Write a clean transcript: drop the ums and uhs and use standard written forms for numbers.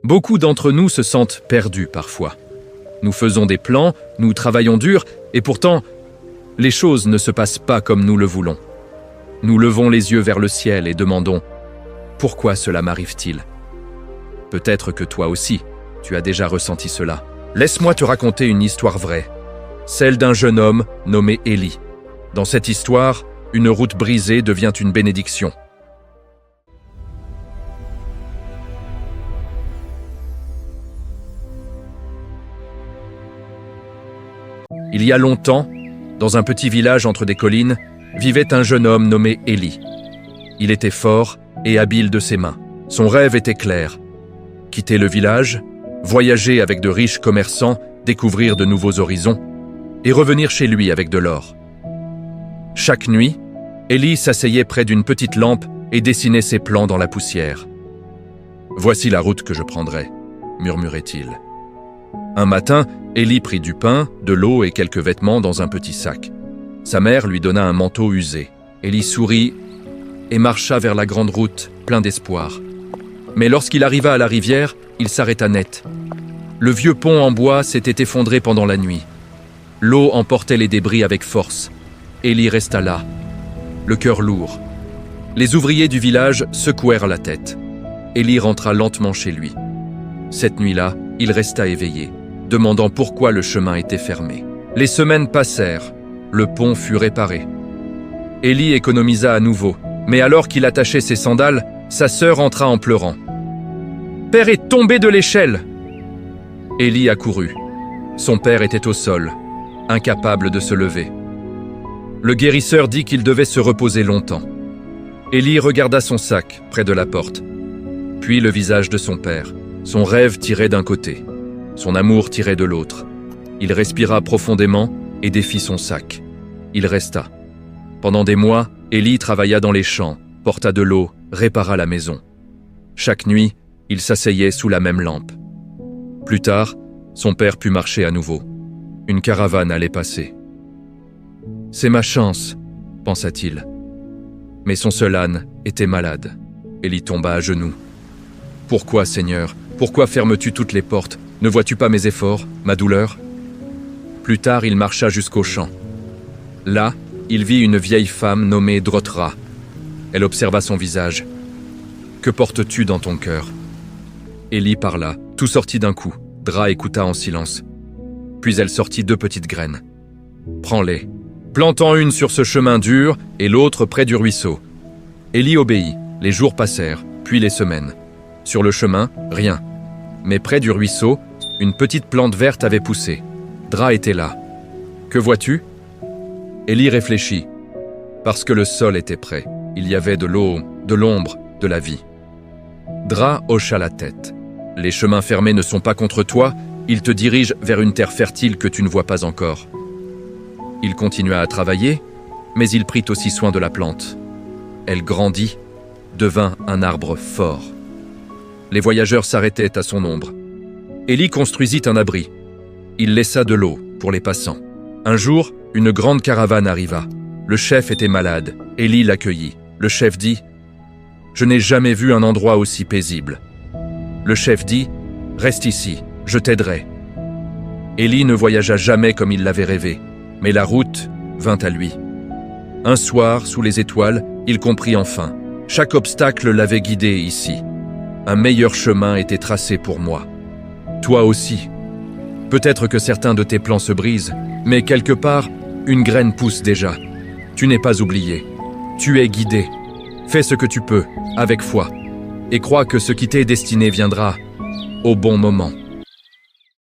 Beaucoup d'entre nous se sentent perdus parfois. Nous faisons des plans, nous travaillons dur, et pourtant, les choses ne se passent pas comme nous le voulons. Nous levons les yeux vers le ciel et demandons « Pourquoi cela m'arrive-t-il » Peut-être que toi aussi, tu as déjà ressenti cela. Laisse-moi te raconter une histoire vraie, celle d'un jeune homme nommé Élie. Dans cette histoire, une route brisée devient une bénédiction. Il y a longtemps, dans un petit village entre des collines, vivait un jeune homme nommé Élie. Il était fort et habile de ses mains. Son rêve était clair. Quitter le village, voyager avec de riches commerçants, découvrir de nouveaux horizons, et revenir chez lui avec de l'or. Chaque nuit, Élie s'asseyait près d'une petite lampe et dessinait ses plans dans la poussière. « Voici la route que je prendrai », murmurait-il. Un matin, Élie prit du pain, de l'eau et quelques vêtements dans un petit sac. Sa mère lui donna un manteau usé. Élie sourit et marcha vers la grande route, plein d'espoir. Mais lorsqu'il arriva à la rivière, il s'arrêta net. Le vieux pont en bois s'était effondré pendant la nuit. L'eau emportait les débris avec force. Élie resta là, le cœur lourd. Les ouvriers du village secouèrent la tête. Élie rentra lentement chez lui. Cette nuit-là, il resta éveillé, demandant pourquoi le chemin était fermé. Les semaines passèrent, le pont fut réparé. Élie économisa à nouveau, mais alors qu'il attachait ses sandales, sa sœur entra en pleurant. « Père est tombé de l'échelle !» Élie accourut. Son père était au sol, incapable de se lever. Le guérisseur dit qu'il devait se reposer longtemps. Élie regarda son sac près de la porte, puis le visage de son père. Son rêve tirait d'un côté, son amour tirait de l'autre. Il respira profondément et défit son sac. Il resta. Pendant des mois, Élie travailla dans les champs, porta de l'eau, répara la maison. Chaque nuit, il s'asseyait sous la même lampe. Plus tard, son père put marcher à nouveau. Une caravane allait passer. « C'est ma chance », pensa-t-il. Mais son seul âne était malade. Élie tomba à genoux. « Pourquoi, Seigneur ? Pourquoi fermes-tu toutes les portes? Ne vois-tu pas mes efforts, ma douleur ?» Plus tard, il marcha jusqu'au champ. Là, il vit une vieille femme nommée Drotra. Elle observa son visage. « Que portes-tu dans ton cœur ?» Élie parla, tout sortit d'un coup. Dra écouta en silence. Puis elle sortit 2 petites graines. « Prends-les. Plante-en une sur ce chemin dur et l'autre près du ruisseau. » Élie obéit. Les jours passèrent, puis les semaines. Sur le chemin, rien. Mais près du ruisseau, une petite plante verte avait poussé. Dra était là. « Que vois-tu » Élie réfléchit. Parce que le sol était prêt. Il y avait de l'eau, de l'ombre, de la vie. Dra hocha la tête. « Les chemins fermés ne sont pas contre toi, ils te dirigent vers une terre fertile que tu ne vois pas encore. » Il continua à travailler, mais il prit aussi soin de la plante. Elle grandit, devint un arbre fort. Les voyageurs s'arrêtaient à son ombre. Élie construisit un abri. Il laissa de l'eau pour les passants. Un jour, une grande caravane arriva. Le chef était malade. Élie l'accueillit. Le chef dit « Je n'ai jamais vu un endroit aussi paisible. » Le chef dit « Reste ici, je t'aiderai. » Élie ne voyagea jamais comme il l'avait rêvé, mais la route vint à lui. Un soir, sous les étoiles, il comprit enfin. Chaque obstacle l'avait guidé ici. Un meilleur chemin était tracé pour moi. Toi aussi. Peut-être que certains de tes plans se brisent, mais quelque part, une graine pousse déjà. Tu n'es pas oublié. Tu es guidé. Fais ce que tu peux, avec foi, et crois que ce qui t'est destiné viendra au bon moment.